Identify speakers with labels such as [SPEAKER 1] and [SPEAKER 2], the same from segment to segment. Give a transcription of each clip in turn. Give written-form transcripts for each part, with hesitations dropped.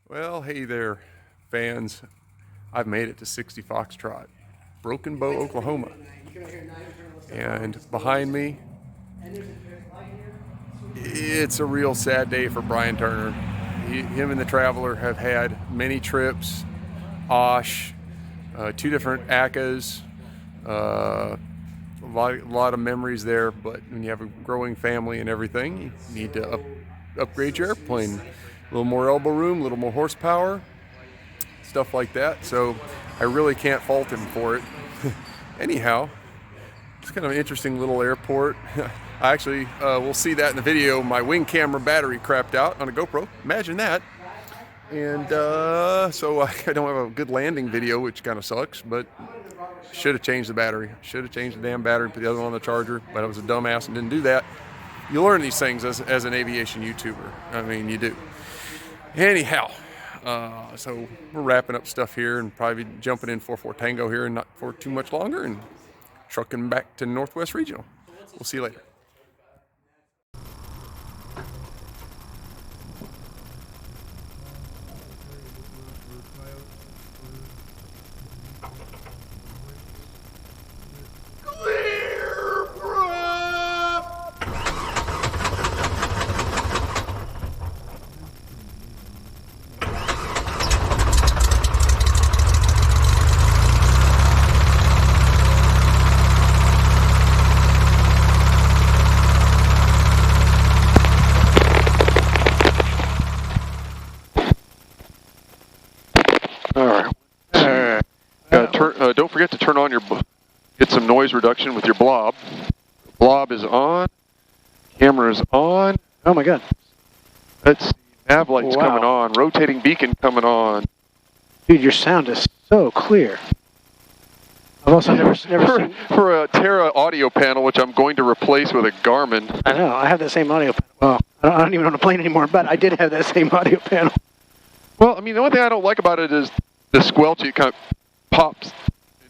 [SPEAKER 1] Well, hey there, fans. I've made it to 60 Foxtrot, Broken Bow, Oklahoma. And behind me, it's a real sad day for Bryan Turner. Him and the Traveler have had many trips, OSH, 2 different ACAs, a lot of memories there, but when you have a growing family and everything, you need to upgrade your airplane. A little more elbow room, a little more horsepower, stuff like that. So I really can't fault him for it. Anyhow, it's kind of an interesting little airport. I actually, we'll see that in the video. My wing camera battery crapped out on a GoPro. Imagine that. And so I don't have a good landing video, which kind of sucks, but should have changed the battery. Should have changed the damn battery, put the other one on the charger, but I was a dumbass and didn't do that. You learn these things as an aviation YouTuber. I mean, you do. Anyhow, so we're wrapping up stuff here and probably jumping in 4-4 Tango here and not for too much longer and trucking back to Northwest Regional. We'll see you later. Don't forget to turn on get some noise reduction with your blob. Blob is on. Camera is on.
[SPEAKER 2] Oh my God.
[SPEAKER 1] Let's see. Nav light's coming on. Rotating beacon coming on.
[SPEAKER 2] Dude, your sound is so clear. I've also never seen...
[SPEAKER 1] For a Terra audio panel, which I'm going to replace with a Garmin.
[SPEAKER 2] I know. I have that same audio panel. Well, I don't even own a plane anymore, but I did have that same audio panel.
[SPEAKER 1] Well, I mean, the only thing I don't like about it is the squelchy. It kind of pops.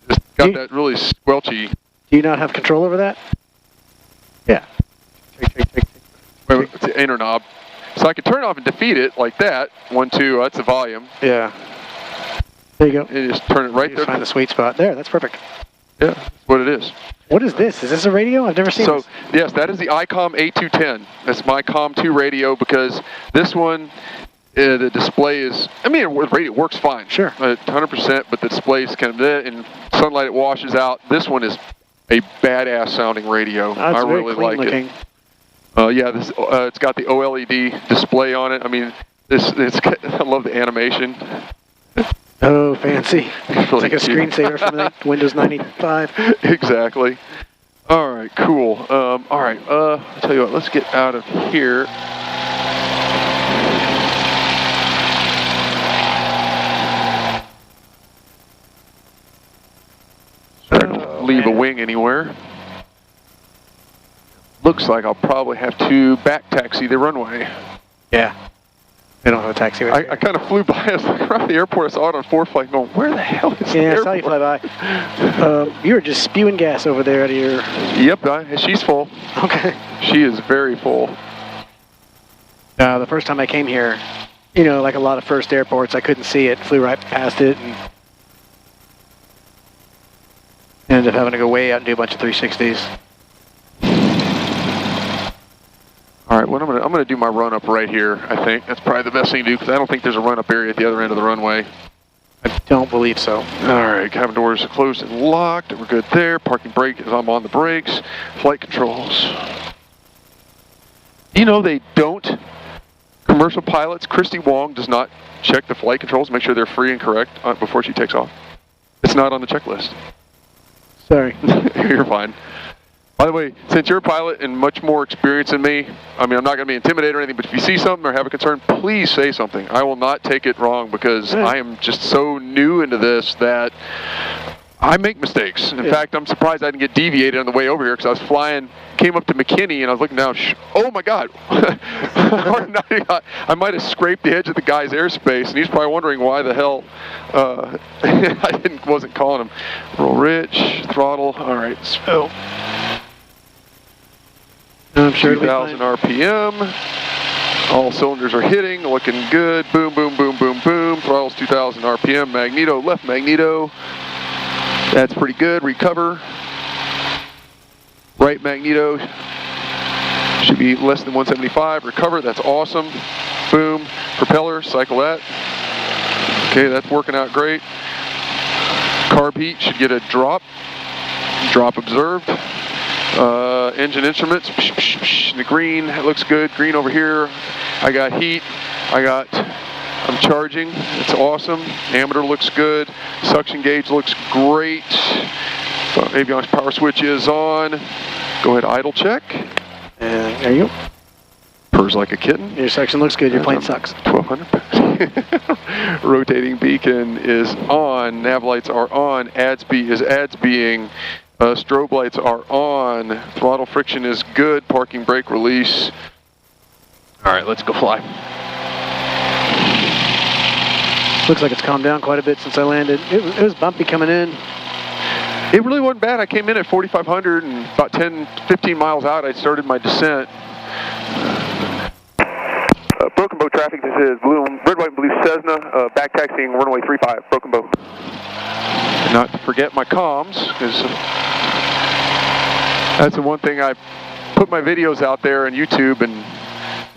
[SPEAKER 1] It's got that really squelchy.
[SPEAKER 2] Do you not have control over that? Yeah.
[SPEAKER 1] Wait, it's the inner knob. So I can turn it off and defeat it like that. 1, 2, that's the volume.
[SPEAKER 2] Yeah. There you go.
[SPEAKER 1] And just turn it right there.
[SPEAKER 2] Just find the sweet spot. There, that's perfect.
[SPEAKER 1] Yeah, that's what it is.
[SPEAKER 2] What is this? Is this a radio? I've never seen this.
[SPEAKER 1] So, yes, that is the ICOM A210. That's my COM2 radio because this one, the display is, I mean, the radio works fine.
[SPEAKER 2] Sure.
[SPEAKER 1] 100%, but the display is kind of, in sunlight it washes out. This one is a badass sounding radio. I really like it. Yeah, it's got the OLED display on it. I mean, I love the animation.
[SPEAKER 2] Oh, fancy.
[SPEAKER 1] It's
[SPEAKER 2] like a screensaver from like Windows 95.
[SPEAKER 1] Exactly. All right, cool. All right, I'll tell you what, let's get out of here. Leave a wing anywhere. Looks like I'll probably have to back taxi the runway.
[SPEAKER 2] Yeah. They don't have a taxi.
[SPEAKER 1] I kind of flew by. I was like, around the airport. I saw it on Preflight going, where the hell is the airport?
[SPEAKER 2] Yeah, I saw you fly by. You were just spewing gas over there out of your...
[SPEAKER 1] Yep, she's full.
[SPEAKER 2] Okay.
[SPEAKER 1] She is very full.
[SPEAKER 2] The first time I came here, you know, like a lot of first airports, I couldn't see it. Flew right past it and ended up having to go way out and do a bunch of 360s.
[SPEAKER 1] All right, I'm gonna do my run up right here. I think that's probably the best thing to do because I don't think there's a run up area at the other end of the runway.
[SPEAKER 2] I don't believe so.
[SPEAKER 1] All right, cabin doors are closed and locked. We're good there. Parking brake is I'm on the brakes. Flight controls. You know they don't. Commercial pilots, Christy Wong does not check the flight controls, make sure they're free and correct before she takes off. It's not on the checklist.
[SPEAKER 2] Sorry.
[SPEAKER 1] You're fine. By the way, since you're a pilot and much more experienced than me, I mean, I'm not going to be intimidated or anything, but if you see something or have a concern, please say something. I will not take it wrong because I am just so new into this that I make mistakes. In fact, I'm surprised I didn't get deviated on the way over here because I was flying, came up to McKinney, and I was looking down. Oh, my God. I might have scraped the edge of the guy's airspace, and he's probably wondering why the hell I wasn't calling him. Roll rich, throttle. All right, so...
[SPEAKER 2] I'm sure
[SPEAKER 1] 2,000 RPM. All cylinders are hitting, looking good. Boom, boom, boom, boom, boom. throttle's 2,000 RPM. Magneto, left magneto. That's pretty good. Recover. Right magneto should be less than 175. Recover, that's awesome. Boom. Propeller, cycle that. Okay, that's working out great. Carb heat should get a drop. Drop observed. Engine instruments, the green, it looks good. Green over here. I got heat. I'm charging. It's awesome. Ammeter looks good. Suction gauge looks great. Avionics power switch is on. Go ahead, idle check.
[SPEAKER 2] And there you go.
[SPEAKER 1] Purrs like a kitten.
[SPEAKER 2] Your suction looks good. Your plane sucks.
[SPEAKER 1] 1,200. Rotating beacon is on. Nav lights are on. ADS-B is ADS-being. Strobe lights are on. Throttle friction is good. Parking brake release. All right, let's go fly.
[SPEAKER 2] Looks like it's calmed down quite a bit since I landed. It was bumpy coming in.
[SPEAKER 1] It really wasn't bad. I came in at 4,500 and about 10, 15 miles out, I started my descent. Broken Bow traffic, this is red, white, and blue Cessna, back taxiing runway 35, Broken Bow. Not to forget my comms, because that's the one thing I put my videos out there on YouTube, and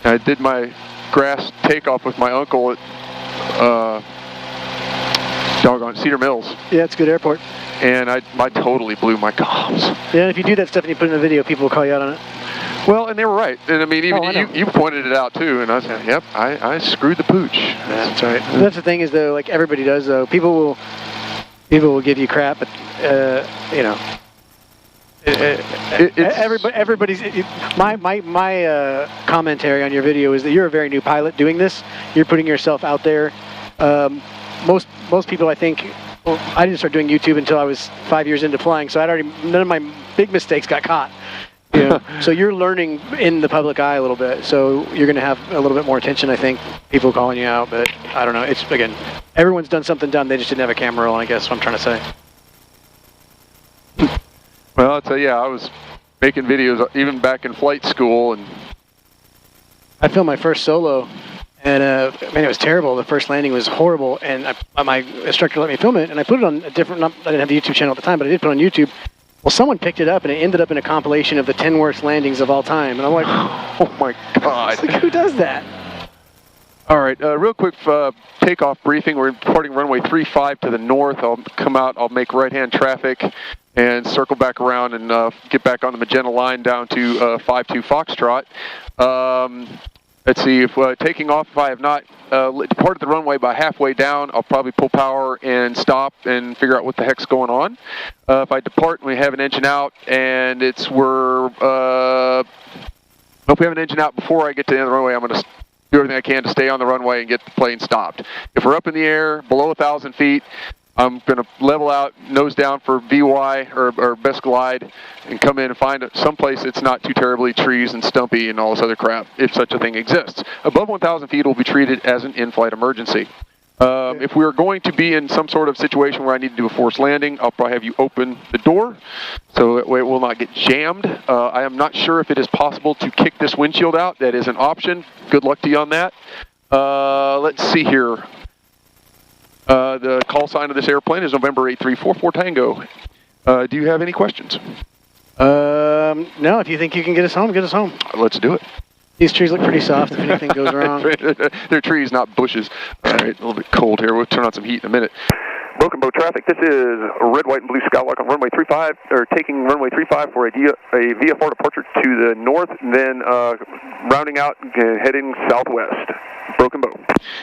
[SPEAKER 1] I did my grass takeoff with my uncle at doggone Cedar Mills.
[SPEAKER 2] Yeah, it's a good airport.
[SPEAKER 1] And I totally blew my comms.
[SPEAKER 2] Yeah, and if you do that stuff and you put it in a video, people will call you out on it.
[SPEAKER 1] Well, and they were right. And I mean, even you pointed it out too, and I said, yep, I screwed the pooch.
[SPEAKER 2] That's right. That's the thing is, though, like everybody does, though, people will give you crap, but, you know, everybody's, my commentary on your video is that you're a very new pilot doing this. You're putting yourself out there. Most people, I think, well, I didn't start doing YouTube until I was 5 years into flying, so none of my big mistakes got caught. You know? So you're learning in the public eye a little bit, so you're going to have a little bit more attention, I think, people calling you out, but I don't know. It's, again, everyone's done something dumb, they just didn't have a camera roll, I guess is what I'm trying to say.
[SPEAKER 1] Well, I'll tell you, I was making videos even back in flight school, and
[SPEAKER 2] I filmed my first solo, and man, it was terrible. The first landing was horrible, and my instructor let me film it, and I put it on a different, I didn't have the YouTube channel at the time, but I did put it on YouTube. Well, someone picked it up, and it ended up in a compilation of the 10 worst landings of all time, and I'm like,
[SPEAKER 1] oh my God.
[SPEAKER 2] Like, who does that?
[SPEAKER 1] All right, real quick takeoff briefing. We're departing runway 35 to the north. I'll come out, I'll make right-hand traffic and circle back around and get back on the Magenta line down to 52 Foxtrot. Let's see, if taking off, if I have not departed the runway by halfway down, I'll probably pull power and stop and figure out what the heck's going on. If I depart and we have an engine out and if we have an engine out before I get to the end of the runway, I'm going to do everything I can to stay on the runway and get the plane stopped. If we're up in the air, below 1,000 feet, I'm going to level out, nose down for VY or best glide, and come in and find someplace that's not too terribly trees and stumpy and all this other crap, if such a thing exists. Above 1,000 feet, it will be treated as an in-flight emergency. If we are going to be in some sort of situation where I need to do a forced landing, I'll probably have you open the door so that way it will not get jammed. I am not sure if it is possible to kick this windshield out. That is an option. Good luck to you on that. Let's see here. The call sign of this airplane is November 8344 Tango. Do you have any questions?
[SPEAKER 2] No, if you think you can get us home, get us home.
[SPEAKER 1] Let's do it.
[SPEAKER 2] These trees look pretty soft if anything goes wrong.
[SPEAKER 1] They're trees, not bushes. All right, a little bit cold here. We'll turn on some heat in a minute. Broken Bow traffic, this is red, white, and blue Skylark on runway 35, or taking runway 35 for a VFR departure to the north, and then rounding out and heading southwest. Broken Bow.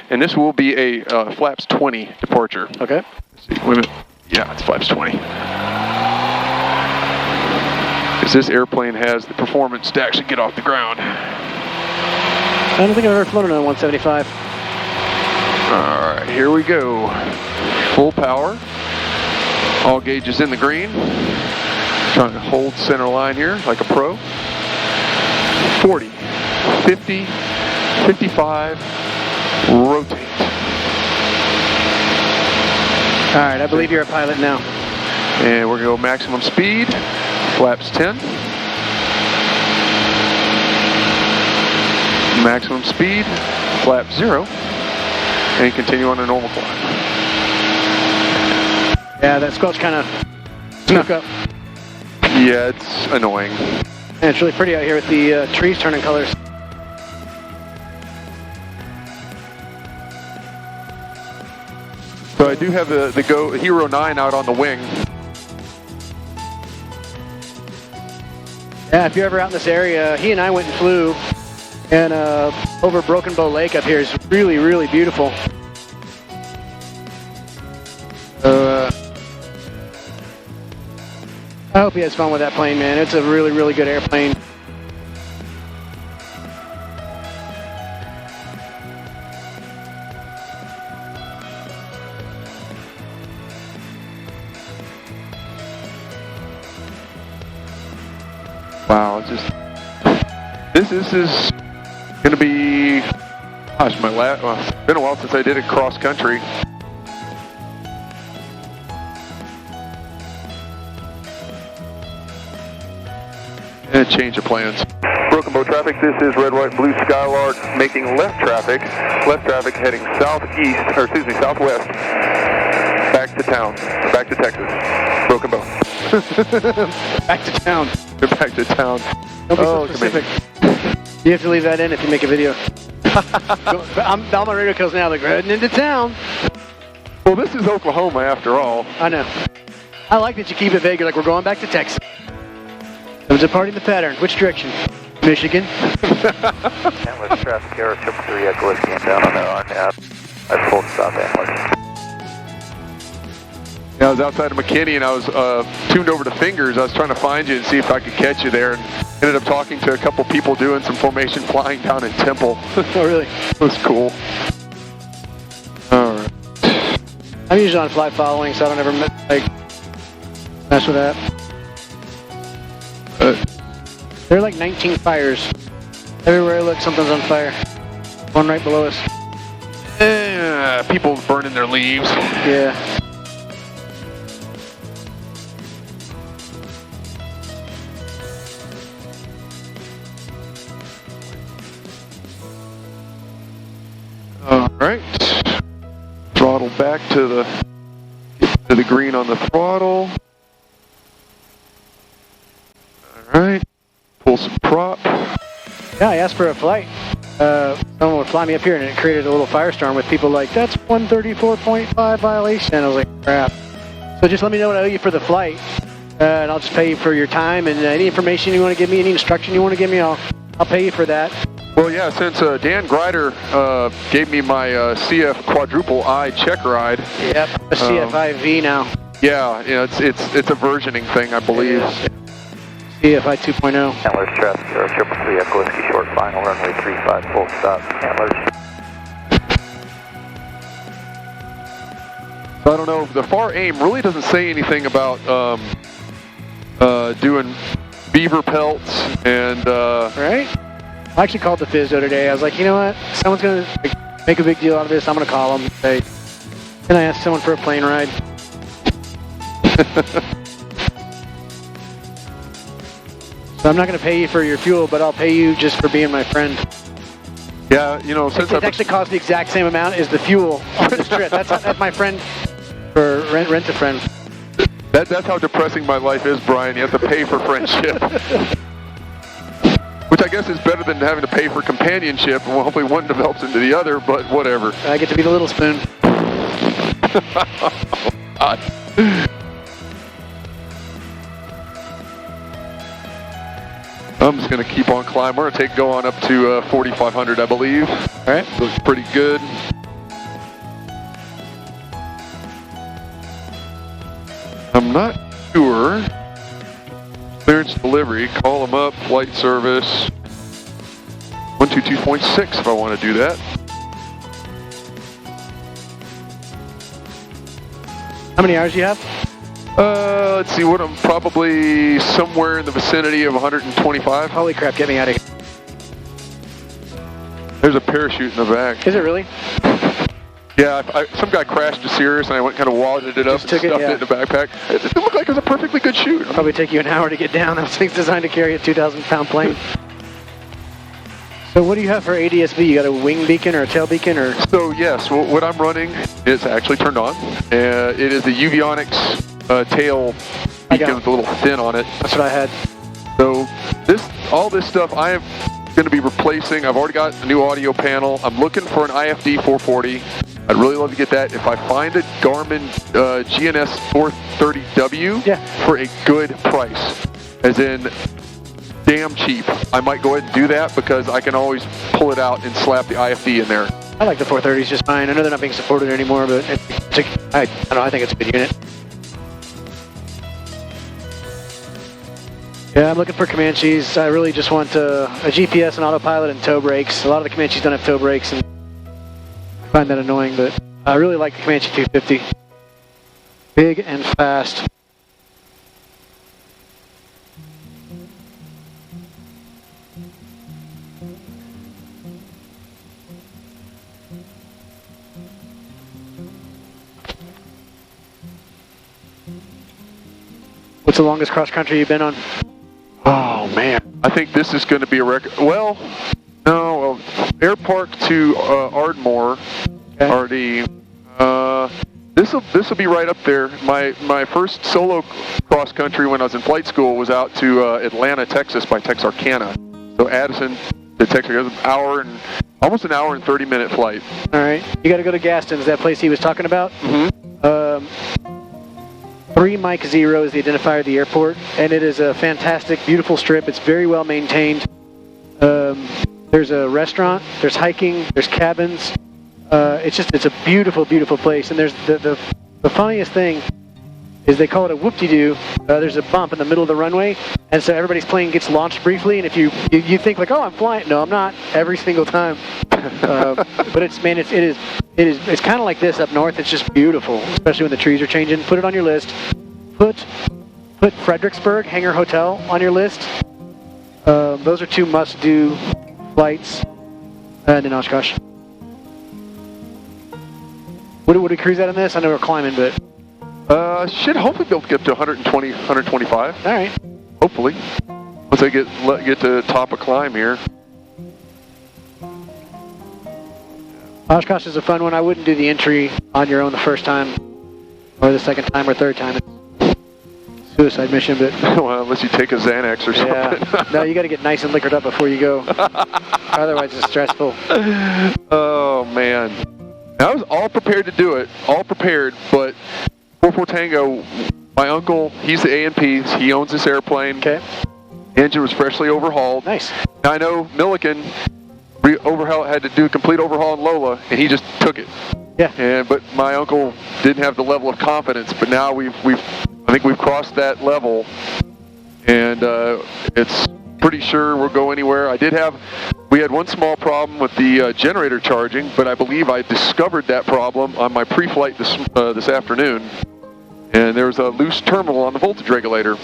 [SPEAKER 1] And this will be a flaps 20 departure.
[SPEAKER 2] Okay.
[SPEAKER 1] Let's see. Wait a minute. Yeah, it's flaps 20. Because this airplane has the performance to actually get off the ground.
[SPEAKER 2] I don't think I've ever flown on a 175.
[SPEAKER 1] All right, here we go. Full power. All gauges in the green. Trying to hold center line here like a pro. 40, 50, 55, rotate.
[SPEAKER 2] All right, I believe you're a pilot now.
[SPEAKER 1] And we're going to go maximum speed. Flaps 10. Maximum speed. Flap 0. and continue on a normal climb.
[SPEAKER 2] Yeah, that squelch kind of snuck up.
[SPEAKER 1] Yeah, it's annoying.
[SPEAKER 2] And it's really pretty out here with the trees turning colors.
[SPEAKER 1] So I do have the Go Hero 9 out on the wing.
[SPEAKER 2] Yeah, if you're ever out in this area, he and I went and flew, and over Broken Bow Lake up here is really, really beautiful. So, I hope he has fun with that plane, man. It's a really, really good airplane.
[SPEAKER 1] Wow, it's just this is gonna be, gosh, my last. Well, it's been a while since I did it cross country. And change of plans. Broken Bow traffic. This is Red, White, Blue Skylark making left traffic heading southeast, or excuse me, southwest, back to town, back to Texas. Broken Bow.
[SPEAKER 2] Back to town.
[SPEAKER 1] They're back to town.
[SPEAKER 2] Don't be so specific. You have to leave that in if you make a video. All my radio kills now, they're heading into town.
[SPEAKER 1] Well, this is Oklahoma after all.
[SPEAKER 2] I know. I like that you keep it vague. You're like, we're going back to Texas. There's a party in the pattern. Which direction? Michigan.
[SPEAKER 3] Antler's traffic error, 333 Echo Whiskey and down on at full stop Antler.
[SPEAKER 1] Yeah, I was outside of McKinney and I was tuned over to Fingers. I was trying to find you and see if I could catch you there, and ended up talking to a couple people doing some formation flying down in Temple.
[SPEAKER 2] Oh, really?
[SPEAKER 1] It was cool. All right.
[SPEAKER 2] I'm usually on fly following, so I don't ever mess with that. There are like 19 fires. Everywhere I look, something's on fire. One right below us.
[SPEAKER 1] People burning their leaves.
[SPEAKER 2] Yeah.
[SPEAKER 1] All right. Throttle back to the green on the throttle. All right. Pull some prop.
[SPEAKER 2] Yeah, I asked for a flight. Someone would fly me up here, and it created a little firestorm with people like, that's 134.5 violation. And I was like, crap. So just let me know what I owe you for the flight, and I'll just pay you for your time, and any information you want to give me, any instruction you want to give me, I'll pay you for that.
[SPEAKER 1] Well, yeah, since Dan Greider gave me my CF quadruple I check ride.
[SPEAKER 2] Yep, a CFIV now.
[SPEAKER 1] Yeah, it's a versioning thing, I believe.
[SPEAKER 2] CFI 2.0.
[SPEAKER 3] Antler's traffic error, 333 Echo Whiskey short final, runway 35 full stop Antler's.
[SPEAKER 1] So I don't know, the far aim really doesn't say anything about doing beaver pelts and...
[SPEAKER 2] Right? I actually called the Phys today. I was like, you know what? Someone's going to make a big deal out of this. I'm going to call them and say, can I ask someone for a plane ride? So I'm not going to pay you for your fuel, but I'll pay you just for being my friend.
[SPEAKER 1] Yeah, since
[SPEAKER 2] it actually costs the exact same amount as the fuel on this trip. That's my friend for rent a friend.
[SPEAKER 1] That's how depressing my life is, Brian. You have to pay for friendship. Which I guess is better than having to pay for companionship. Well, hopefully one develops into the other, but whatever.
[SPEAKER 2] I get to be the little spoon.
[SPEAKER 1] Oh, I'm just going to keep on climbing. We're going to go on up to 4,500, I believe.
[SPEAKER 2] All right.
[SPEAKER 1] Looks pretty good. I'm not sure. Clearance delivery, call them up, flight service, 122.6 if I want to do that.
[SPEAKER 2] How many hours do you have?
[SPEAKER 1] Let's see, what I'm probably somewhere in the vicinity of 125.
[SPEAKER 2] Holy crap, get me out of here.
[SPEAKER 1] There's a parachute in the back.
[SPEAKER 2] Is it really?
[SPEAKER 1] Yeah, some guy crashed to Sirius and I went kind of wadded it up and stuffed it in the backpack. It looked like it was a perfectly good chute.
[SPEAKER 2] It'll probably take you an hour to get down. That thing's designed to carry a 2,000-pound plane. So what do you have for ADS-B? You got a wing beacon or a tail beacon, or?
[SPEAKER 1] So yes, what I'm running is actually turned on. It is the Uvionics tail beacon with a little fin on it.
[SPEAKER 2] That's what I had.
[SPEAKER 1] So all this stuff I am going to be replacing. I've already got a new audio panel. I'm looking for an IFD 440. I'd really love to get that. If I find a Garmin GNS 430W for a good price, as in damn cheap, I might go ahead and do that because I can always pull it out and slap the IFD in there.
[SPEAKER 2] I like the 430s just fine. I know they're not being supported anymore, but I don't know, I think it's a good unit. Yeah, I'm looking for Comanches. I really just want a GPS and autopilot and toe brakes. A lot of the Comanches don't have toe brakes, and I find that annoying, but I really like the Comanche 250. Big and fast. What's the longest cross country you've been on?
[SPEAKER 1] Oh man, I think this is going to be a record. Well, no, Air Park to Ardmore, already. This will be right up there. My first solo cross country when I was in flight school was out to Atlanta, Texas, by Texarkana. So Addison to Texarkana, it was almost an hour and 30-minute flight.
[SPEAKER 2] All right, you got to go to Gaston's, that place he was talking about.
[SPEAKER 1] Mm-hmm.
[SPEAKER 2] 3 Mike 0 is the identifier of the airport, and it is a fantastic, beautiful strip. It's very well maintained. There's a restaurant, there's hiking, there's cabins. It's a beautiful, beautiful place. And there's the funniest thing is they call it a whoop-de-doo. There's a bump in the middle of the runway, and so everybody's plane gets launched briefly. And if you think like, oh, I'm flying, no, I'm not. Every single time. But it's kind of like this up north. It's just beautiful, especially when the trees are changing. Put it on your list. Put Fredericksburg Hangar Hotel on your list. Those are 2 must-do flights. And then Oshkosh. What do we cruise at in this? I know we're climbing, but
[SPEAKER 1] should hopefully be able to get to 120, 125.
[SPEAKER 2] All right.
[SPEAKER 1] Hopefully, once I get to the top of climb here.
[SPEAKER 2] Oshkosh is a fun one. I wouldn't do the entry on your own the first time, or the second time, or third time. It's a suicide mission, but
[SPEAKER 1] well, unless you take a Xanax or something.
[SPEAKER 2] Yeah. No, you got to get nice and liquored up before you go. Otherwise, it's stressful.
[SPEAKER 1] Oh man. I was all prepared to do it, but 44 Tango, my uncle, he's the A&P, he owns this airplane.
[SPEAKER 2] Okay.
[SPEAKER 1] Engine was freshly overhauled.
[SPEAKER 2] Nice.
[SPEAKER 1] Now I know Milliken had to do a complete overhaul in Lola, and he just took it.
[SPEAKER 2] Yeah.
[SPEAKER 1] But my uncle didn't have the level of confidence, but now I think we've crossed that level, and it's pretty sure we'll go anywhere. We had one small problem with the generator charging, but I believe I discovered that problem on my pre-flight this afternoon. And there was a loose terminal on the voltage regulator.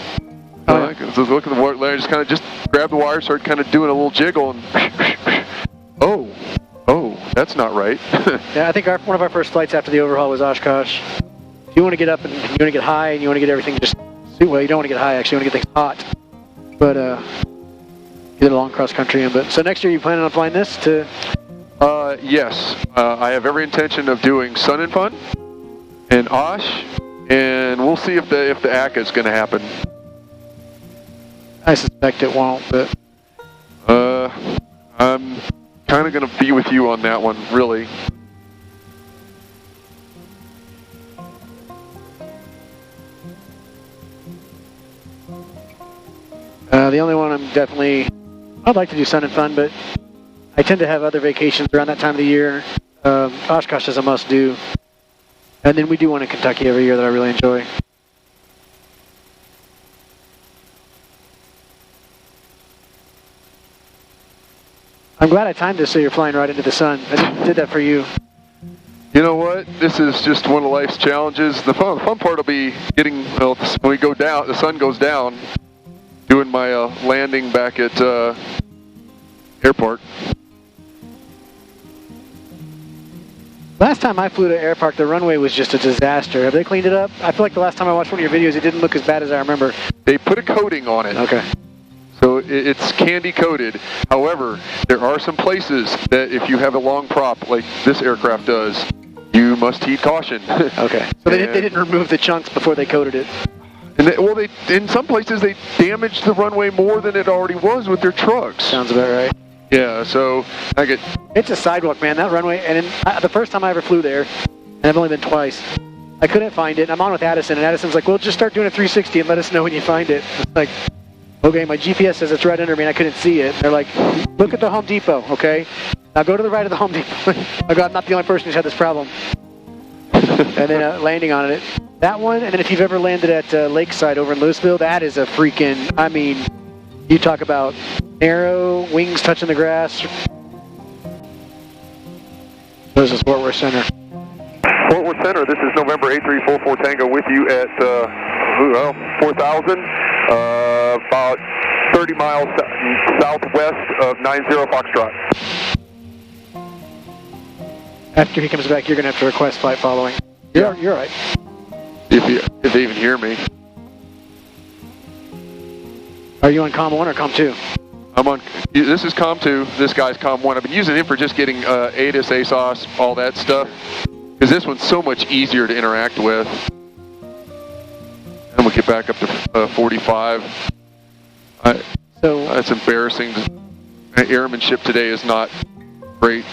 [SPEAKER 1] I was looking at the wire, I just grabbed the wire, started kind of doing a little jiggle, and oh, that's not right.
[SPEAKER 2] Yeah, I think one of our first flights after the overhaul was Oshkosh. If you want to get up and you want to get high and you want to get everything well, you don't want to get high, actually, you want to get things hot. But get a long cross country in. But so next year you planning on flying this to?
[SPEAKER 1] Yes, I have every intention of doing Sun and Fun and Osh, and we'll see if the ACA is going to happen.
[SPEAKER 2] I suspect it won't, but
[SPEAKER 1] I'm kind of going to be with you on that one, really.
[SPEAKER 2] The only one I'd like to do Sun and Fun, but I tend to have other vacations around that time of the year. Oshkosh is a must-do. And then we do one in Kentucky every year that I really enjoy. I'm glad I timed this so you're flying right into the sun. I did that for you.
[SPEAKER 1] You know what? This is just one of life's challenges. The fun part will be getting, when we go down, the sun goes down, doing my landing back at Airpark.
[SPEAKER 2] Last time I flew to Airpark, the runway was just a disaster. Have they cleaned it up? I feel like the last time I watched one of your videos, it didn't look as bad as I remember.
[SPEAKER 1] They put a coating on it.
[SPEAKER 2] Okay.
[SPEAKER 1] So it's candy coated. However, there are some places that if you have a long prop like this aircraft does, you must heed caution.
[SPEAKER 2] Okay. So they didn't remove the chunks before they coated it.
[SPEAKER 1] And in some places they damaged the runway more than it already was with their trucks.
[SPEAKER 2] Sounds about right.
[SPEAKER 1] Yeah, so
[SPEAKER 2] It's a sidewalk, man, that runway. And the first time I ever flew there, and I've only been twice, I couldn't find it. I'm on with Addison, and Addison's like, well, just start doing a 360 and let us know when you find it. It's like, okay, my GPS says it's right under me, and I couldn't see it. And they're like, look at the Home Depot, okay? Now go to the right of the Home Depot. I go, I'm not the only person who's had this problem. And then landing on it. That one, and then if you've ever landed at Lakeside over in Louisville, that is a freaking, I mean, you talk about narrow, wings touching the grass. This is Fort Worth Center.
[SPEAKER 1] Fort Worth Center, this is November 8344 Tango with you at 4,000, about 30 miles southwest of 90 Foxtrot.
[SPEAKER 2] After he comes back, you're going to have to request flight following. You're right.
[SPEAKER 1] If they even hear me.
[SPEAKER 2] Are you on COM 1 or COM 2?
[SPEAKER 1] I'm on, this is COM 2, this guy's COM 1. I've been using him for just getting ATIS, ASOS, all that stuff. Because this one's so much easier to interact with. And we'll get back up to 45. That's embarrassing. Airmanship today is not great.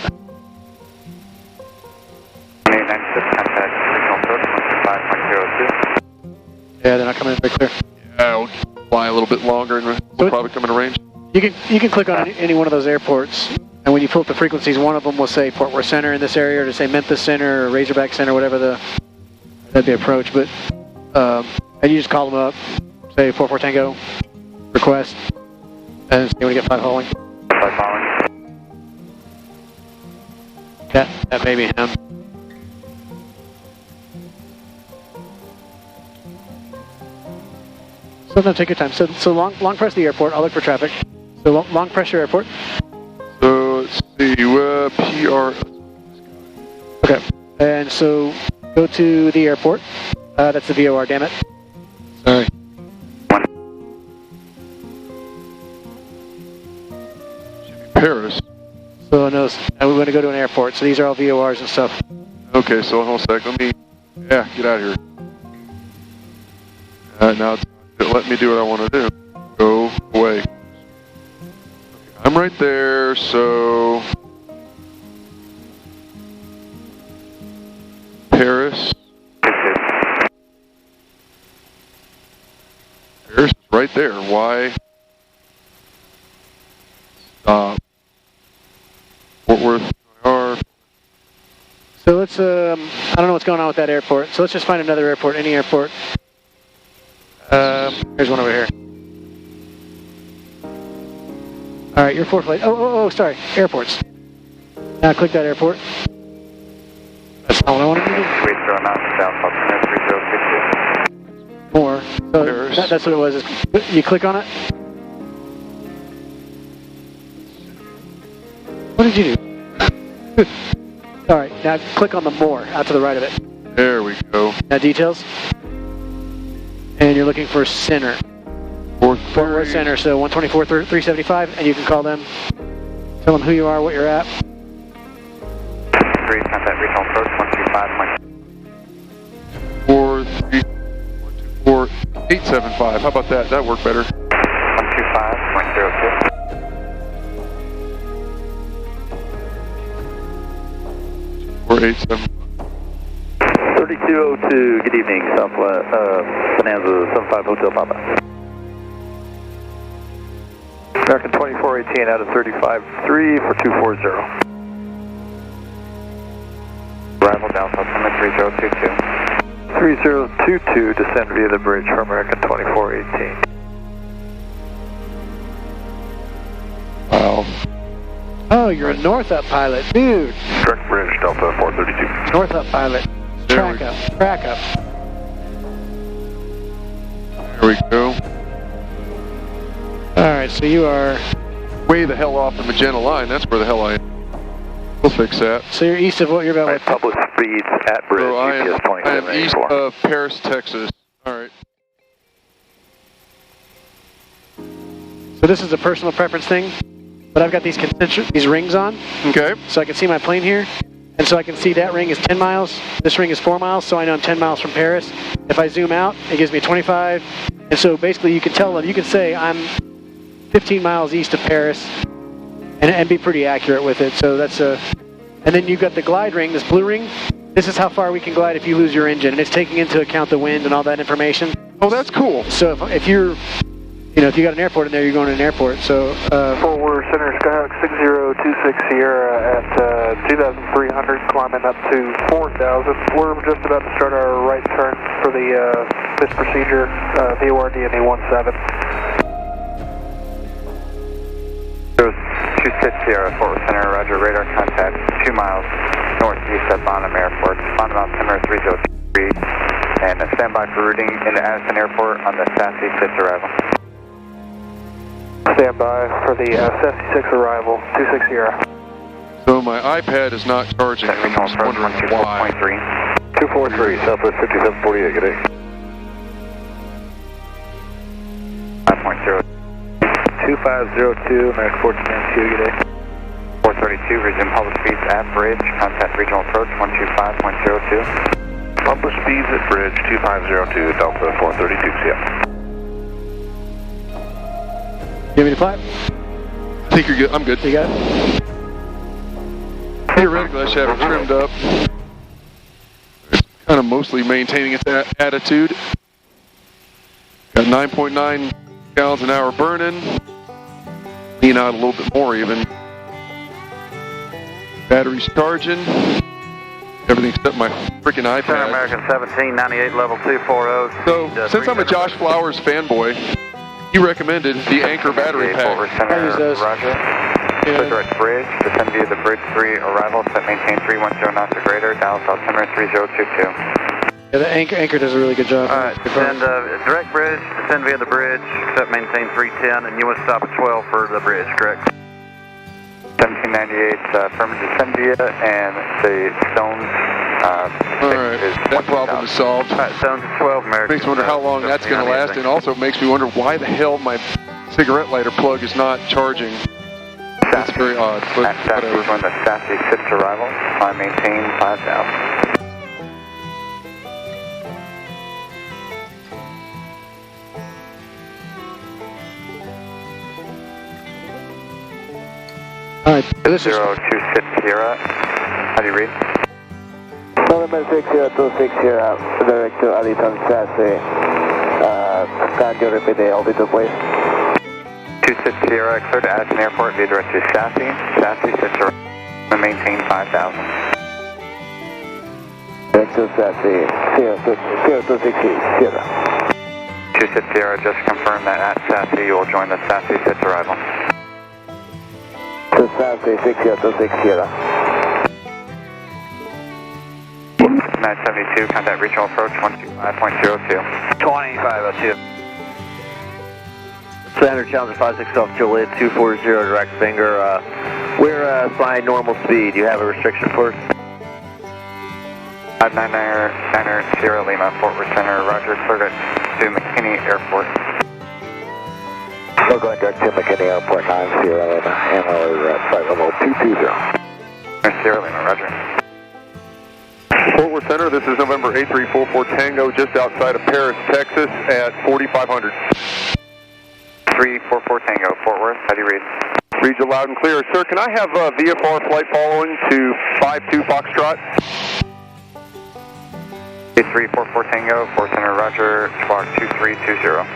[SPEAKER 2] Yeah, they're not coming in very clear.
[SPEAKER 1] Yeah, we'll fly a little bit longer and we'll probably come into range.
[SPEAKER 2] You can click on any one of those airports, and when you pull up the frequencies, one of them will say Fort Worth Center in this area, or to say Memphis Center or Razorback Center, whatever that'd be approach. But and you just call them up, say 44 Tango, request, and see when you get flight following.
[SPEAKER 3] Flight following.
[SPEAKER 2] That may be him. So no, take your time. So long press the airport. I'll look for traffic. So long press your airport.
[SPEAKER 1] So let's see, PR.
[SPEAKER 2] Okay, and so go to the airport. That's the VOR. Damn it. Sorry.
[SPEAKER 1] Paris.
[SPEAKER 2] So no, we want to go to an airport. So these are all VORs and stuff.
[SPEAKER 1] Okay, so hold on a sec. Get out of here. Now it's let me do what I want to do. Go away. Okay, I'm right there, so Paris. Paris is right there. Why? Stop. Fort Worth.
[SPEAKER 2] So let's, I don't know what's going on with that airport. So let's just find another airport, any airport. There's one over here. All right, you're Fort Flight. Oh, sorry. Airports. Now click that airport. That's not what I want to do. More. So that's what it was. You click on it. What did you do? All right, now click on the more out to the right of it.
[SPEAKER 1] There we go.
[SPEAKER 2] Now details. And you're looking for center. Fort Worth Center, so 124-375, and you can call them, tell them who you are, what you're at.
[SPEAKER 3] 3, contact regional approach, 125.
[SPEAKER 1] 124-875. How about that? That worked better.
[SPEAKER 3] 125.02.
[SPEAKER 1] 487.
[SPEAKER 3] 3202, good evening, Southwest, Bonanza 75 Hotel Papa. American 2418 out of 35-3 for 240. Arrival down South Summit 3022. 3022, descend via the bridge for American 2418.
[SPEAKER 1] Wow.
[SPEAKER 2] Oh, you're a North Up pilot, dude.
[SPEAKER 3] Direct bridge, Delta 432.
[SPEAKER 2] North Up pilot. Track up.
[SPEAKER 1] There we go.
[SPEAKER 2] All right, so you are
[SPEAKER 1] way the hell off the Magenta line. That's where the hell I am. We'll fix that.
[SPEAKER 2] So you're east of what you're about.
[SPEAKER 3] Right, public speeds at bridge,
[SPEAKER 1] So I am east
[SPEAKER 3] 2784.
[SPEAKER 1] of Paris, Texas. All right.
[SPEAKER 2] So this is a personal preference thing, but I've got these rings on,
[SPEAKER 1] Okay.
[SPEAKER 2] so I can see my plane here. And so I can see that ring is 10 miles, this ring is 4 miles, so I know I'm 10 miles from Paris. If I zoom out, it gives me 25. And so basically you can tell them, you can say I'm 15 miles east of Paris and be pretty accurate with it. So that's and then you've got the glide ring, this blue ring. This is how far we can glide if you lose your engine, and it's taking into account the wind and all that information.
[SPEAKER 1] Oh, that's cool.
[SPEAKER 2] So if you're, if you got an airport in there, you're going to an airport. So
[SPEAKER 3] Forward Center Skyhawk 6026 Sierra at 2,300, climbing up to 4,000. We're just about to start our right turn for this procedure, VOR DME 17.
[SPEAKER 4] 26 Sierra, Forward Center, roger, radar contact 2 miles northeast of Bonham Airport, Bonham altimeter 3023, and stand by for routing into Addison Airport on the Sassy 6 arrival.
[SPEAKER 3] Stand by for the Sassy 6 arrival, 26 Sierra.
[SPEAKER 1] So my iPad is not charging. I'm just wondering why.
[SPEAKER 3] 243, Southwest 5748, good day.
[SPEAKER 4] 5.0.
[SPEAKER 3] 2502, American 1492, good day.
[SPEAKER 4] 432, resume public speeds at bridge, contact regional approach 125.02.
[SPEAKER 3] Public speeds at bridge 2502, Delta 432, see ya.
[SPEAKER 2] you want me to clap?
[SPEAKER 1] I think you're good. I'm good.
[SPEAKER 2] You got it?
[SPEAKER 1] Theoretically, I should have it trimmed up. It's kind of mostly maintaining its attitude. Got 9.9 gallons an hour burning. Lean out a little bit more even. Battery's charging. Everything except my freaking iPad.
[SPEAKER 4] American 1798, level 240.
[SPEAKER 1] So, since I'm a Josh Flowers fanboy, he recommended the Anchor battery pack.
[SPEAKER 2] I use those.
[SPEAKER 4] Roger. Direct bridge, descend via the bridge 3 arrival, set maintain 310 knots or greater, Dallas altimeter 3022.
[SPEAKER 2] Yeah, the Anchor does a really good job.
[SPEAKER 4] Alright, descend direct bridge, descend via the bridge, set maintain 310, and you want to stop at 12 for the bridge, correct? 1798, permit descend via, and the Stones
[SPEAKER 1] Alright, that problem is solved.
[SPEAKER 4] Alright, Stones at 12, American.
[SPEAKER 1] Makes me wonder how long that's going to last, and also it makes me wonder why the hell my cigarette lighter plug is not charging. That's very odd, but
[SPEAKER 4] at Sassy,
[SPEAKER 1] whatever.
[SPEAKER 4] when the Sassy 6 arrival, I maintain 5,000.
[SPEAKER 2] Alright, this is
[SPEAKER 4] 026 Sierra. How do you read?
[SPEAKER 3] November 6026 Sierra, direct to Addison Sassy. Can you repeat the altitude, please?
[SPEAKER 4] 26 Sierra, clear to Addison Airport, via direct to Sassy. Sassy 6 arrival, and maintain 5,000.
[SPEAKER 3] Direct to Sassy, 026 Sierra.
[SPEAKER 4] 26 Sierra, just confirm that at Sassy you will join the Sassy 6 arrival.
[SPEAKER 3] To Sassy 6026 Sierra.
[SPEAKER 4] 972, contact regional approach 125.02.
[SPEAKER 3] 2502.
[SPEAKER 5] Standard Challenger 56 Off Juliet 240 direct finger. We're flying normal speed. You have a restriction for us?
[SPEAKER 4] 599er Sierra Lima, Fort Worth Center, roger, cleared to McKinney Airport.
[SPEAKER 3] We're going direct to McKinney Airport, 9 Sierra Lima, and we're at flight level 220.
[SPEAKER 4] Sierra Lima, roger.
[SPEAKER 1] Fort Worth Center, this is November 8344 Tango, just outside of Paris, Texas, at 4,500.
[SPEAKER 4] 344 Tango, Fort Worth, how do you read?
[SPEAKER 1] Read you loud and clear. Sir, can I have VFR flight following to 52 Foxtrot?
[SPEAKER 4] 344 Tango, Fort Center, roger, squawk 2320.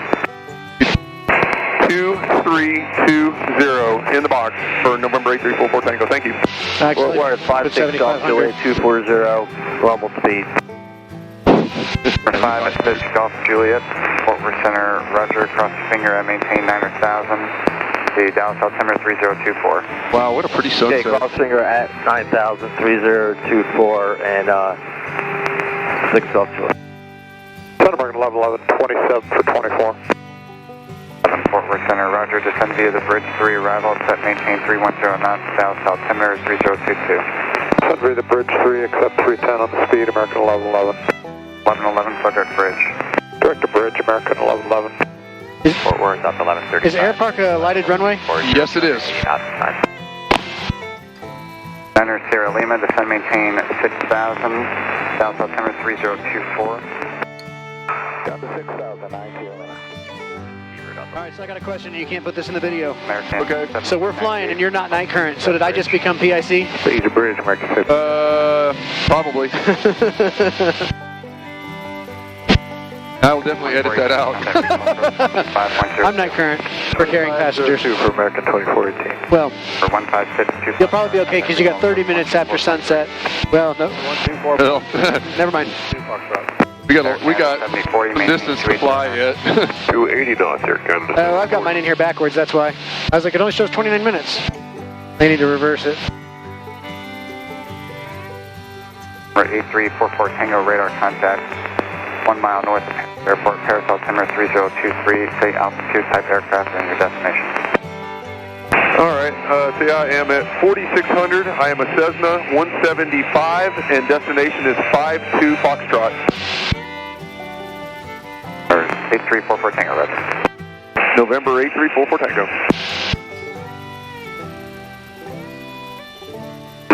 [SPEAKER 1] 2320 in the box for November 8344 Tango. Thank you.
[SPEAKER 2] actually,
[SPEAKER 5] We're at 56 Off Juliet 240, normal speed.
[SPEAKER 4] For 5 at 6 Golf Juliet, Fort Worth Center, roger, cross the finger, I maintain 9,000. The Dallas altimeter 3024.
[SPEAKER 1] Wow, what a pretty sunset.
[SPEAKER 5] Okay, crossfinger at 9,000, 3024, and 6 Off Juliet.
[SPEAKER 3] Center American level 11, 27 for 24.
[SPEAKER 4] 7 Fort Worth Center, roger, descend via the bridge 3 arrival, set maintain 310 knots, Dallas altimeter 3022.
[SPEAKER 3] Descend via the bridge 3, accept 310 on the speed, American 1111.
[SPEAKER 4] 1111, subject bridge.
[SPEAKER 3] Direct to bridge, American 1111.
[SPEAKER 4] Fort Worth up 11:30.
[SPEAKER 2] Is Air Park a lighted runway?
[SPEAKER 1] Yes, it is.
[SPEAKER 4] Center Sierra Lima, descend maintain 6,000, South September 3024.
[SPEAKER 3] Got the 6,000, 9
[SPEAKER 2] All right, so I got a question. You can't put this in the video.
[SPEAKER 4] American
[SPEAKER 1] Okay.
[SPEAKER 2] So we're flying and you're not night current. So did I just become PIC?
[SPEAKER 3] Easy Bridge, American 50.
[SPEAKER 1] Probably. I will definitely edit that out.
[SPEAKER 2] I'm night current for carrying passengers.
[SPEAKER 3] For American 2418.
[SPEAKER 2] Well,
[SPEAKER 4] For 15625.
[SPEAKER 2] you'll probably be okay because you got 30 minutes after sunset. Well, no,
[SPEAKER 3] 124.
[SPEAKER 1] Well,
[SPEAKER 2] never mind.
[SPEAKER 1] we got some distance to fly yet.
[SPEAKER 3] 280 knots here, Canada.
[SPEAKER 2] Oh, I've got mine in here backwards, that's why. I was like, it only shows 29 minutes. I need to reverse it.
[SPEAKER 4] For 8344 Tango radar contact, 1 mile north of airport, Paris altimeter 3023, say altitude, type aircraft, and your destination.
[SPEAKER 1] All right, so yeah, I am at 4,600. I am a Cessna 175, and destination is 52 Foxtrot.
[SPEAKER 4] 8344 Tango, ready.
[SPEAKER 1] November 8344 Tango.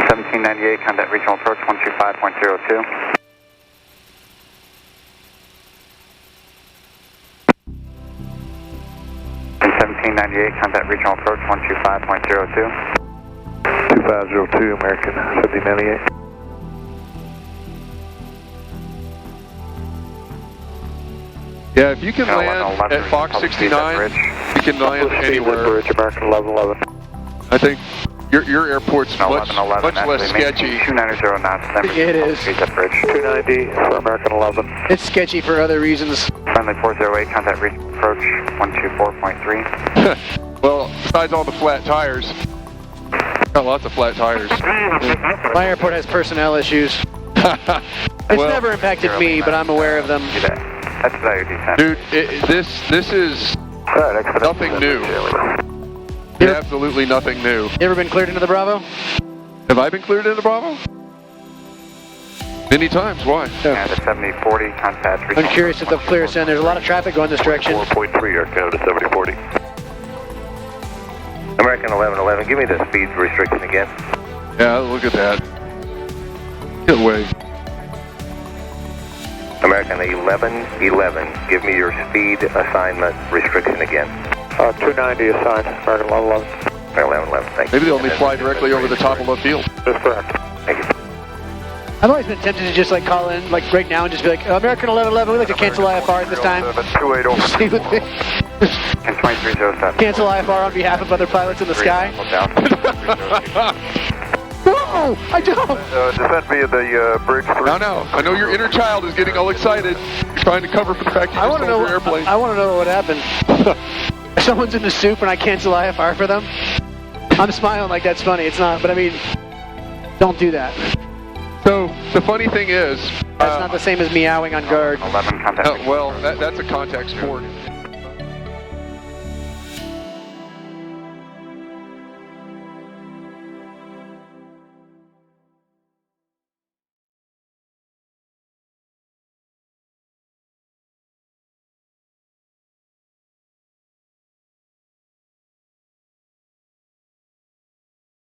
[SPEAKER 4] 1798, contact regional approach 125.02. And 1798, contact regional approach 125.02.
[SPEAKER 3] 2502, American 1798.
[SPEAKER 1] Yeah, if you can land at Fox 69, you can land anywhere.
[SPEAKER 3] Bridge, American 1111.
[SPEAKER 1] I think your airport's much less sketchy.
[SPEAKER 4] 290 knots.
[SPEAKER 2] It is.
[SPEAKER 4] Bridge.
[SPEAKER 3] 290 for American 11.
[SPEAKER 2] It's sketchy for other reasons.
[SPEAKER 4] Friendly 408, contact regional approach 124.3.
[SPEAKER 1] Well, besides all the flat tires, got lots of flat tires.
[SPEAKER 2] My airport has personnel issues. It's
[SPEAKER 1] Well,
[SPEAKER 2] never impacted me, but I'm aware of them.
[SPEAKER 4] That's value descent.
[SPEAKER 1] Dude, this is nothing new. Absolutely nothing new.
[SPEAKER 2] You ever been cleared into the Bravo?
[SPEAKER 1] Have I been cleared into Bravo? Many times. Why?
[SPEAKER 4] And the 7040, contact regional.
[SPEAKER 2] I'm curious if they'll clear us in. There's a lot of traffic going this direction.
[SPEAKER 3] 4.3, Air Canada 7040.
[SPEAKER 5] American 1111, give me the speed restriction again.
[SPEAKER 1] Yeah, look at that. Get away.
[SPEAKER 5] American 1111, give me your speed assignment restriction again.
[SPEAKER 3] 290 assigned, American 1111.
[SPEAKER 5] American 1111, thank you.
[SPEAKER 1] Maybe they only fly directly over the top of the field.
[SPEAKER 3] That's correct.
[SPEAKER 5] Thank you.
[SPEAKER 2] I've always been tempted to just like call in like right now and just be like, American 1111, we'd like to cancel IFR at this time.
[SPEAKER 3] 280.
[SPEAKER 2] See what they
[SPEAKER 4] And 2307.
[SPEAKER 2] cancel IFR on behalf of other pilots in the sky. No, I don't.
[SPEAKER 3] Descent via the bridge 3.
[SPEAKER 1] No. I know your inner child is getting all excited. You're trying to cover for the fact you
[SPEAKER 2] I
[SPEAKER 1] just
[SPEAKER 2] want to
[SPEAKER 1] stole
[SPEAKER 2] know.
[SPEAKER 1] your airplane.
[SPEAKER 2] I want to know what happened. Someone's in the soup and I cancel IFR for them. I'm smiling like that's funny. It's not, but I mean, don't do that.
[SPEAKER 1] So the funny thing is,
[SPEAKER 2] That's not the same as meowing on guard.
[SPEAKER 4] 11, contact.
[SPEAKER 1] well, that's a contact sport.